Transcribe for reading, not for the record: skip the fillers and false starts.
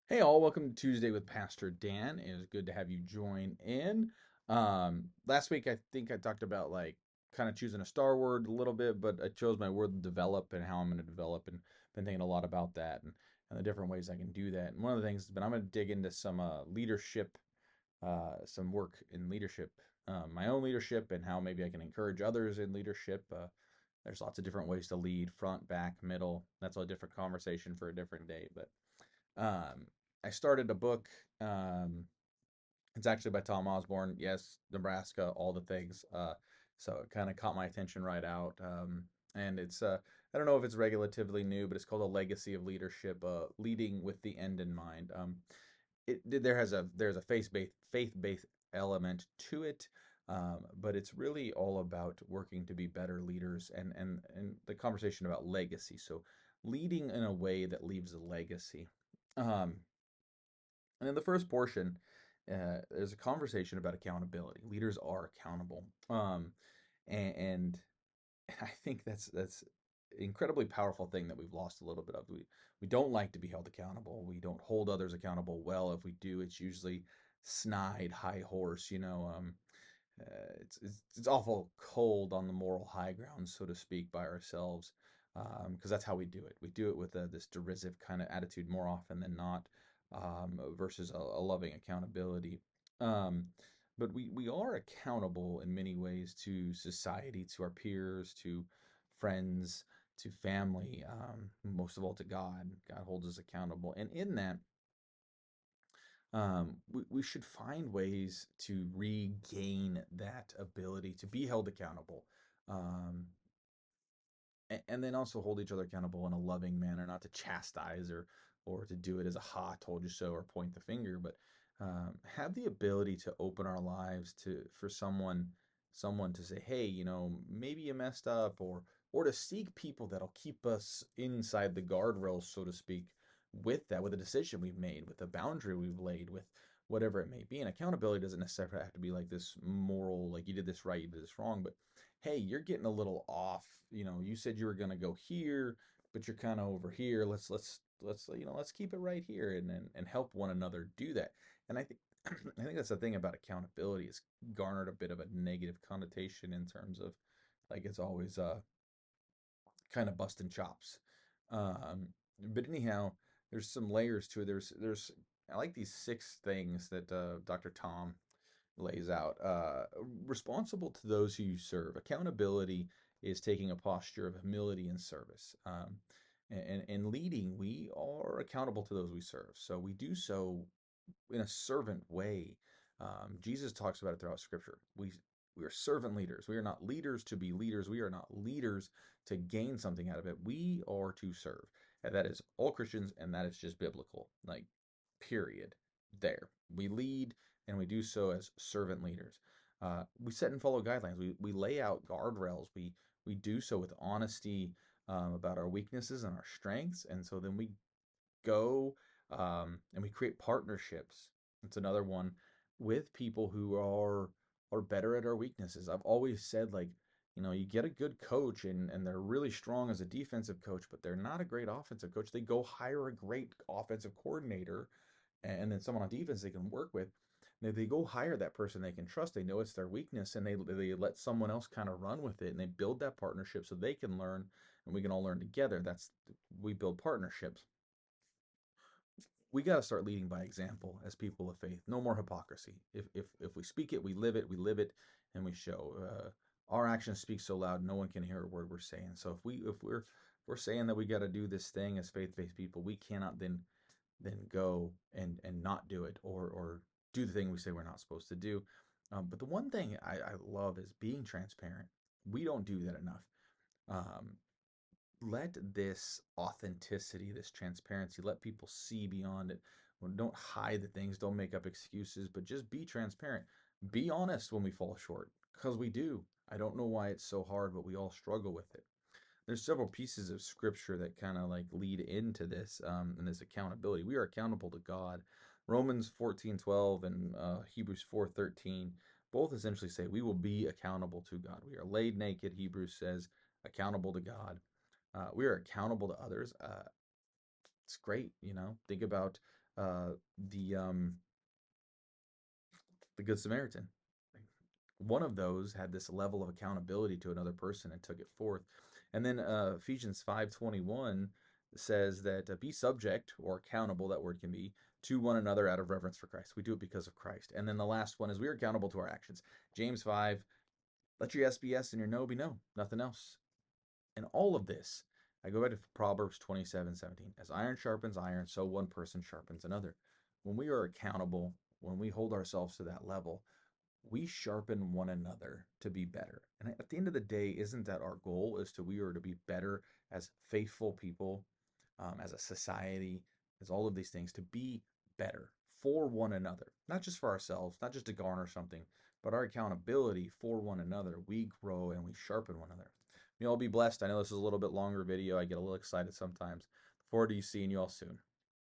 Hey all, welcome to Tuesday with Pastor Dan. It is good to have you join in. Last week I think I talked about like kind of choosing a star word a little bit, but I chose my word develop and how I'm going to develop and been thinking a lot about that and the different ways I can do that. And one of the things has been I'm going to dig into some leadership, some work in leadership, my own leadership and how maybe I can encourage others in leadership. There's lots of different ways to lead, front, back, middle. That's a different conversation for a different day, but I started a book. Um, it's actually by Tom Osborne. Yes, Nebraska, all the things. So it kind of caught my attention right out. And it's I don't know if it's relatively new, but it's called A Legacy of Leadership, leading with the end in mind. There's a faith-based element to it. But it's really all about working to be better leaders and the conversation about legacy. So leading in a way that leaves a legacy. Um, and in the first portion, there's a conversation about accountability. Leaders are accountable, and I think that's an incredibly powerful thing that we've lost a little bit of. We don't like to be held accountable. We don't hold others accountable well. If we do, it's usually snide, high horse. It's awful cold on the moral high ground, so to speak, by ourselves, because that's how we do it. We do it with this derisive kind of attitude more often than not, versus a loving accountability. Um, but we are accountable in many ways to society, to our peers, to friends, to family, most of all to God. God holds us accountable, and in that we should find ways to regain that ability to be held accountable, um, and then also hold each other accountable in a loving manner, not to chastise or to do it as a "ha, told you so" or point the finger, but have the ability to open our lives to for someone to say, hey, maybe you messed up, or to seek people that'll keep us inside the guardrails, so to speak, with that, with a decision we've made, with a boundary we've laid, with whatever it may be. And accountability doesn't necessarily have to be like this moral, like you did this right, you did this wrong, but hey, you're getting a little off. You said you were going to go here, but you're kind of over here. Let's keep it right here and help one another do that. And I think I think that's the thing about accountability. It's garnered a bit of a negative connotation in terms of like it's always kind of busting chops. Um, but anyhow, there's some layers to it. There's I like these six things that Dr. Tom lays out. Responsible to those who you serve. Accountability is taking a posture of humility and service. And leading, we are accountable to those we serve. So we do so in a servant way. Jesus talks about it throughout Scripture. We are servant leaders. We are not leaders to be leaders. We are not leaders to gain something out of it. We are to serve. And that is all Christians, and that is just biblical. Like, period. There. We lead, and we do so as servant leaders. We set and follow guidelines. We lay out guardrails. We do so with honesty about our weaknesses and our strengths. And so then we go and we create partnerships. It's another one with people who are better at our weaknesses. I've always said like, you get a good coach and they're really strong as a defensive coach, but they're not a great offensive coach. They go hire a great offensive coordinator and then someone on defense they can work with. They go hire that person they can trust. They know it's their weakness, and they let someone else kind of run with it, and they build that partnership so they can learn, and we can all learn together. We build partnerships. We got to start leading by example as people of faith. No more hypocrisy. If we speak it, we live it, and we show. Our actions speak so loud, no one can hear a word we're saying. So if we're saying that we got to do this thing as faith-based people, we cannot then go and not do it or do the thing we say we're not supposed to do. But the one thing I love is being transparent. We don't do that enough. Um, let this authenticity, this transparency, let people see beyond it. Well, don't hide the things, don't make up excuses, but just be transparent. Be honest when we fall short, because we do. I don't know why it's so hard, but we all struggle with it. There's several pieces of scripture that kind of like lead into this and this accountability. We are accountable to God. Romans 14:12 and Hebrews 4:13 both essentially say we will be accountable to God. We are laid naked, Hebrews says, accountable to God. We are accountable to others. It's great, Think about uh, the um, the Good Samaritan. One of those had this level of accountability to another person and took it forth. And then Ephesians 5:21 says that be subject or accountable, that word can be, to one another out of reverence for Christ. We do it because of Christ. And then the last one is we are accountable to our actions. James 5, let your yes be yes and your no be no, nothing else. And all of this, I go back to Proverbs 27:17. As iron sharpens iron, so one person sharpens another. When we are accountable, when we hold ourselves to that level, we sharpen one another to be better. And at the end of the day, isn't that our goal? Is to we are to be better as faithful people, as a society, as all of these things, to be better for one another, not just for ourselves, not just to garner something, but our accountability for one another. We grow and we sharpen one another. You all be blessed. I know this is a little bit longer video. I get a little excited sometimes. Look forward to seeing you all soon.